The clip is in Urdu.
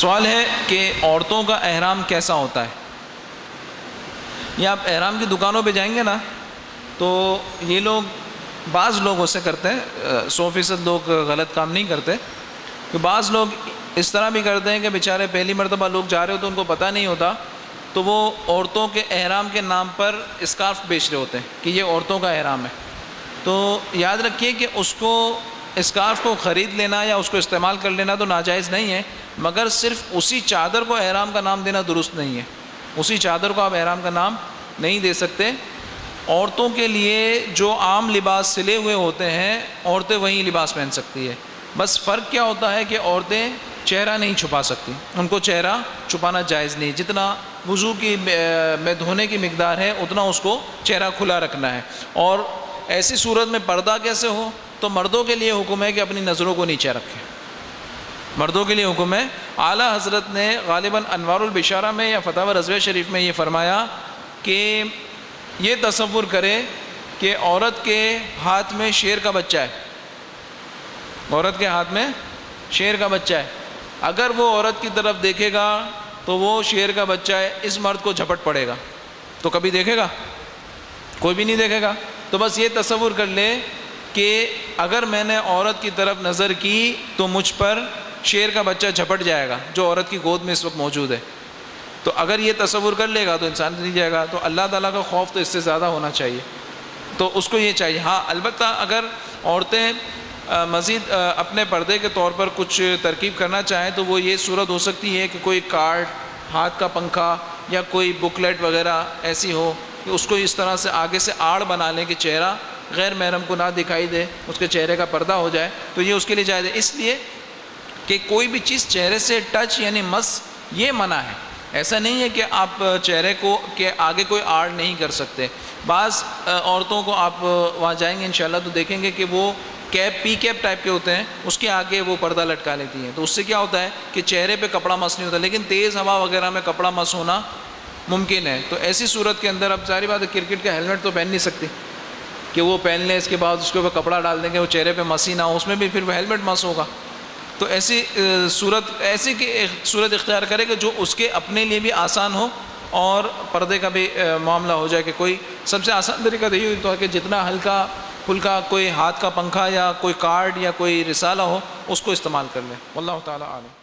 سوال ہے کہ عورتوں کا احرام کیسا ہوتا ہے؟ یہ آپ احرام کی دکانوں پہ جائیں گے نا تو یہ لوگ بعض لوگ اسے کرتے ہیں، 100% لوگ غلط کام نہیں کرتے، کہ بعض لوگ اس طرح بھی کرتے ہیں کہ بیچارے پہلی مرتبہ لوگ جا رہے ہوتے ہیں، ان کو پتہ نہیں ہوتا، تو وہ عورتوں کے احرام کے نام پر اسکارف بیچ رہے ہوتے ہیں کہ یہ عورتوں کا احرام ہے۔ تو یاد رکھیے کہ اس کو اسکارف کو خرید لینا یا اس کو استعمال کر لینا تو ناجائز نہیں ہے، مگر صرف اسی چادر کو احرام کا نام دینا درست نہیں ہے۔ اسی چادر کو آپ احرام کا نام نہیں دے سکتے۔ عورتوں کے لیے جو عام لباس سلے ہوئے ہوتے ہیں، عورتیں وہی لباس پہن سکتی ہے۔ بس فرق کیا ہوتا ہے کہ عورتیں چہرہ نہیں چھپا سکتی، ان کو چہرہ چھپانا جائز نہیں، جتنا وضو کی میں دھونے کی مقدار ہے اتنا اس کو چہرہ کھلا رکھنا ہے۔ اور ایسی صورت میں پردہ کیسے ہو؟ تو مردوں کے لیے حکم ہے کہ اپنی نظروں کو نیچے رکھیں، مردوں کے لیے حکم ہے۔ اعلیٰ حضرت نے غالباً انوار البشارہ میں یا فتاوی رضویہ شریف میں یہ فرمایا کہ یہ تصور کرے کہ عورت کے ہاتھ میں شیر کا بچہ ہے، عورت کے ہاتھ میں شیر کا بچہ ہے، اگر وہ عورت کی طرف دیکھے گا تو وہ شیر کا بچہ ہے اس مرد کو جھپٹ پڑے گا، تو کبھی دیکھے گا؟ کوئی بھی نہیں دیکھے گا۔ تو بس یہ تصور کر لے کہ اگر میں نے عورت کی طرف نظر کی تو مجھ پر شیر کا بچہ جھپٹ جائے گا جو عورت کی گود میں اس وقت موجود ہے۔ تو اگر یہ تصور کر لے گا تو انسان نہیں جائے گا۔ تو اللہ تعالیٰ کا خوف تو اس سے زیادہ ہونا چاہیے، تو اس کو یہ چاہیے۔ ہاں البتہ اگر عورتیں مزید اپنے پردے کے طور پر کچھ ترکیب کرنا چاہیں تو وہ یہ صورت ہو سکتی ہے کہ کوئی کارڈ، ہاتھ کا پنکھا یا کوئی بکلیٹ وغیرہ ایسی ہو کہ اس کو اس طرح سے آگے سے آڑ بنا لیں کہ چہرہ غیر محرم کو نہ دکھائی دے، اس کے چہرے کا پردہ ہو جائے، تو یہ اس کے لیے جائز ہے۔ اس لیے کہ کوئی بھی چیز چہرے سے ٹچ یعنی مس یہ منع ہے، ایسا نہیں ہے کہ آپ چہرے کو کے آگے کوئی آڑ نہیں کر سکتے۔ بعض عورتوں کو آپ وہاں جائیں گے انشاءاللہ تو دیکھیں گے کہ وہ کیپ، پی کیپ ٹائپ کے ہوتے ہیں، اس کے آگے وہ پردہ لٹکا لیتی ہیں، تو اس سے کیا ہوتا ہے کہ چہرے پہ کپڑا مس نہیں ہوتا، لیکن تیز ہوا وغیرہ میں کپڑا مس ہونا ممکن ہے۔ تو ایسی صورت کے اندر اب ظاہری بات ہے کرکٹ کا ہیلمٹ تو پہن نہیں سکتی کہ وہ پہن لیں، اس کے بعد اس کے اوپر کپڑا ڈال دیں گے وہ چہرے پہ مس ہی نہ ہو، اس میں بھی پھر وہ ہیلمٹ مس ہوگا۔ تو ایسی صورت اختیار کرے کہ جو اس کے اپنے لیے بھی آسان ہو اور پردے کا بھی معاملہ ہو جائے، کہ کوئی سب سے آسان طریقہ تو یہی ہوتا ہے کہ جتنا ہلکا پھلکا کوئی ہاتھ کا پنکھا یا کوئی کارڈ یا کوئی رسالہ ہو اس کو استعمال کر لیں۔ واللہ تعالیٰ عالم۔